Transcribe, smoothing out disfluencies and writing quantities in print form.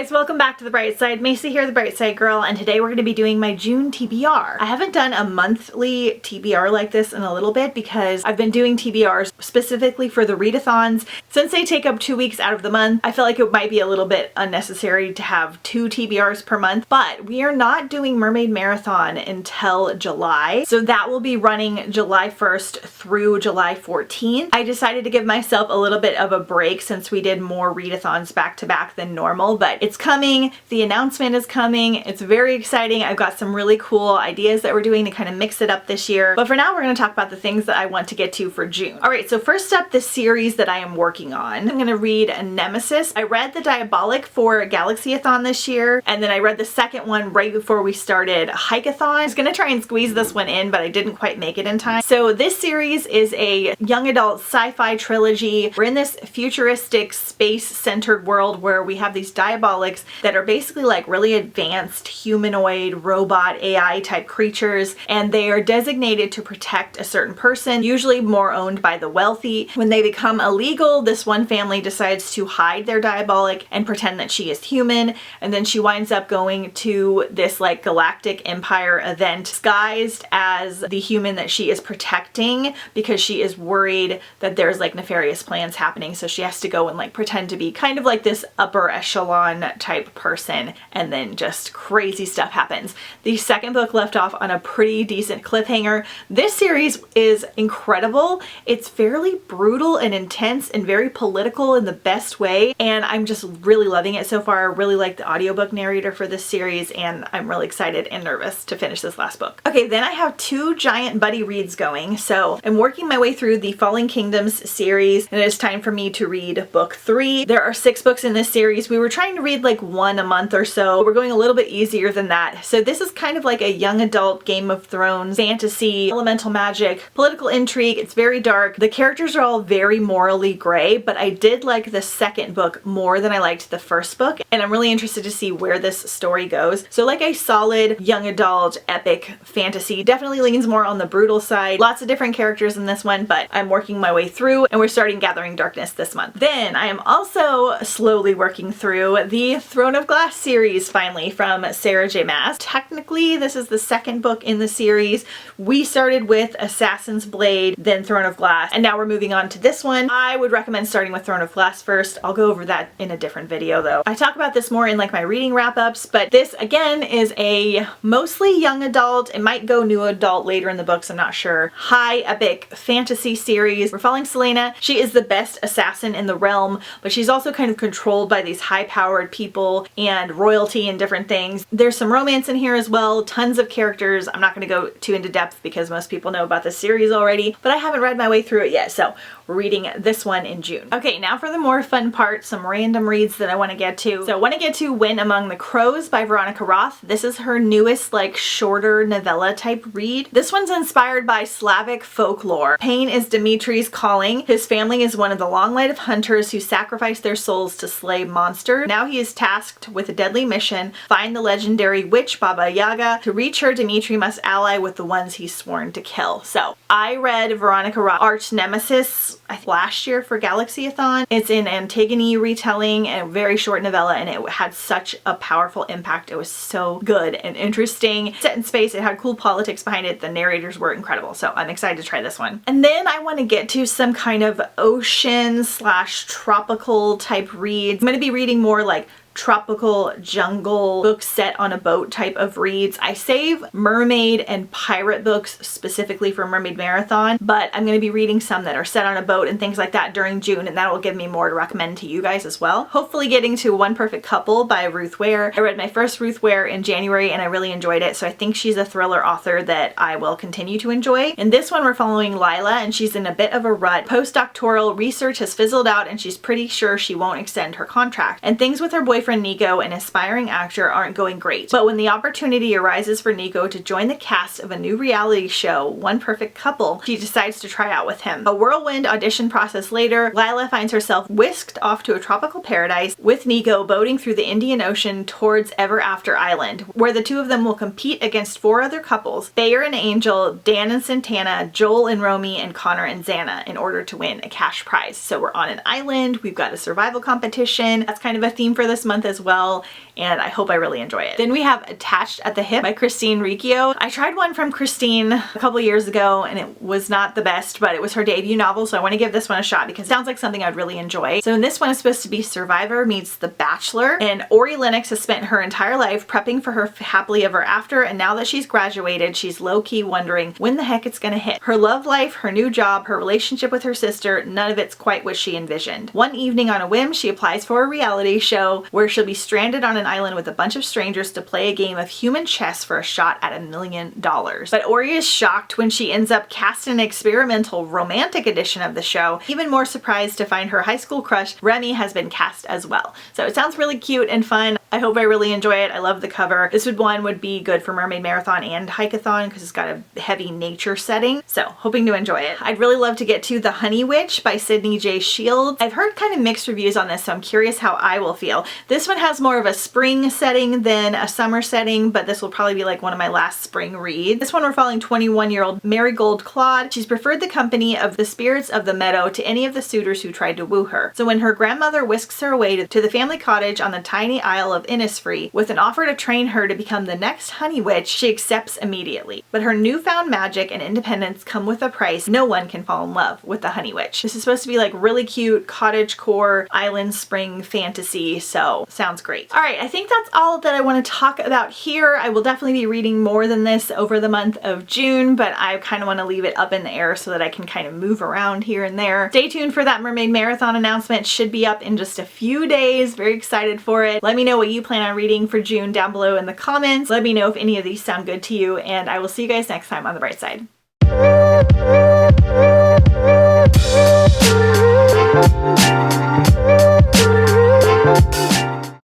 guys, welcome back to The Bright Side. Macy here, The Bright Side Girl, and today we're going to be doing my June TBR. I haven't done a monthly TBR like this in a little bit because I've been doing TBRs specifically for the readathons. Since they take up 2 weeks out of the month, I feel like it might be a little bit unnecessary to have 2 TBRs per month, but we are not doing Mermaid Marathon until July, so that will be running July 1st through July 14th. I decided to give myself a little bit of a break since we did more readathons back to back than normal, but it's coming. The announcement is coming. It's very exciting. I've got some really cool ideas that we're doing to kind of mix it up this year. But for now, we're going to talk about the things that I want to get to for June. All right, so first up, the series that I am working on. I'm going to read Nemesis. I read the Diabolic for Galaxy-a-thon this year, and then I read the second one right before we started Hike-a-thon. I was going to try and squeeze this one in, but I didn't quite make it in time. So this series is a young adult sci-fi trilogy. We're in this futuristic space-centered world where we have these Diabolics that are basically like really advanced humanoid robot AI type creatures, and they are designated to protect a certain person, usually more owned by the wealthy. When they become illegal, this one family decides to hide their Diabolic and pretend that she is human, and then she winds up going to this like galactic empire event disguised as the human that she is protecting because she is worried that there's like nefarious plans happening, so she has to go and like pretend to be kind of like this upper echelon type person, and then just crazy stuff happens. The second book left off on a pretty decent cliffhanger. This series is incredible. It's fairly brutal and intense and very political in the best way, and I'm just really loving it so far. I really like the audiobook narrator for this series, and I'm really excited and nervous to finish this last book. Okay, then I have 2 giant buddy reads going. So I'm working my way through the Fallen Kingdoms series, and it's time for me to read book 3. There are 6 books in this series. We were trying to read like 1 a month or so. We're going a little bit easier than that. So this is kind of like a young adult Game of Thrones, fantasy, elemental magic, political intrigue. It's very dark. The characters are all very morally gray, but I did like the second book more than I liked the first book, and I'm really interested to see where this story goes. So like a solid young adult epic fantasy, definitely leans more on the brutal side. Lots of different characters in this one, but I'm working my way through, and we're starting Gathering Darkness this month. Then I am also slowly working through the Throne of Glass series finally from Sarah J. Maas. Technically, this is the second book in the series. We started with Assassin's Blade, then Throne of Glass, and now we're moving on to this one. I would recommend starting with Throne of Glass first. I'll go over that in a different video though. I talk about this more in like my reading wrap-ups, but this again is a mostly young adult. It might go new adult later in the books, I'm not sure. High epic fantasy series. We're following Selena. She is the best assassin in the realm, but she's also kind of controlled by these high-powered people and royalty and different things. There's some romance in here as well, tons of characters. I'm not going to go too into depth because most people know about this series already, but I haven't read my way through it yet, so we're reading this one in June. Okay, now for the more fun part, some random reads that I want to get to. So I want to get to When Among the Crows by Veronica Roth. This is her newest like shorter novella type read. This one's inspired by Slavic folklore. Pain is Dimitri's calling. His family is one of the long line of hunters who sacrifice their souls to slay monsters. Now he is tasked with a deadly mission, find the legendary witch Baba Yaga. To reach her, Dimitri must ally with the ones he's sworn to kill. So I read Veronica Roth's Arch Nemesis last year for Galaxy-a-thon. It's an Antigone retelling, a very short novella, and it had such a powerful impact. It was so good and interesting. Set in space, it had cool politics behind it. The narrators were incredible, so I'm excited to try this one. And then I want to get to some kind of ocean / tropical type reads. I'm going to be reading more like tropical jungle books set on a boat type of reads. I save mermaid and pirate books specifically for Mermaid Marathon, but I'm going to be reading some that are set on a boat and things like that during June, and that will give me more to recommend to you guys as well. Hopefully getting to One Perfect Couple by Ruth Ware. I read my first Ruth Ware in January and I really enjoyed it, so I think she's a thriller author that I will continue to enjoy. In this one we're following Lila, and she's in a bit of a rut. Postdoctoral research has fizzled out and she's pretty sure she won't extend her contract, and things with her boyfriend Nico, an aspiring actor, aren't going great. But when the opportunity arises for Nico to join the cast of a new reality show, One Perfect Couple, she decides to try out with him. A whirlwind audition process later, Lila finds herself whisked off to a tropical paradise with Nico boating through the Indian Ocean towards Ever After Island, where the two of them will compete against 4 other couples, Thayer and Angel, Dan and Santana, Joel and Romy, and Connor and Xana, in order to win a cash prize. So we're on an island, we've got a survival competition. That's kind of a theme for this month. month as well, and I hope I really enjoy it. Then we have Attached at the Hip by Christine Riccio. I tried one from Christine a couple years ago and it was not the best, but it was her debut novel, so I want to give this one a shot because it sounds like something I'd really enjoy. So this one is supposed to be Survivor meets The Bachelor, and Ori Lennox has spent her entire life prepping for her happily ever after, and now that she's graduated, she's low-key wondering when the heck it's gonna hit. Her love life, her new job, her relationship with her sister, none of it's quite what she envisioned. One evening on a whim, she applies for a reality show where she'll be stranded on an island with a bunch of strangers to play a game of human chess for a shot at $1 million. But Ori is shocked when she ends up cast in an experimental romantic edition of the show, even more surprised to find her high school crush Remy has been cast as well. So it sounds really cute and fun. I hope I really enjoy it. I love the cover. This one would be good for Mermaid Marathon and Hike-a-thon because it's got a heavy nature setting. So hoping to enjoy it. I'd really love to get to The Honey Witch by Sydney J. Shields. I've heard kind of mixed reviews on this, so I'm curious how I will feel. This one has more of a spring setting than a summer setting, but this will probably be like one of my last spring reads. This one we're following 21-year-old Marigold Claude. She's preferred the company of the spirits of the meadow to any of the suitors who tried to woo her. So when her grandmother whisks her away to the family cottage on the tiny Isle of Innisfree with an offer to train her to become the next Honey Witch, she accepts immediately. But her newfound magic and independence come with a price. No one can fall in love with the Honey Witch. This is supposed to be like really cute cottagecore island spring fantasy, so sounds great. All right, I think that's all that I want to talk about here. I will definitely be reading more than this over the month of June, but I kind of want to leave it up in the air so that I can kind of move around here and there. Stay tuned for that Mermaid Marathon announcement. Should be up in just a few days. Very excited for it. Let me know what you plan on reading for June down below in the comments. Let me know if any of these sound good to you, and I will see you guys next time on The Bright Side.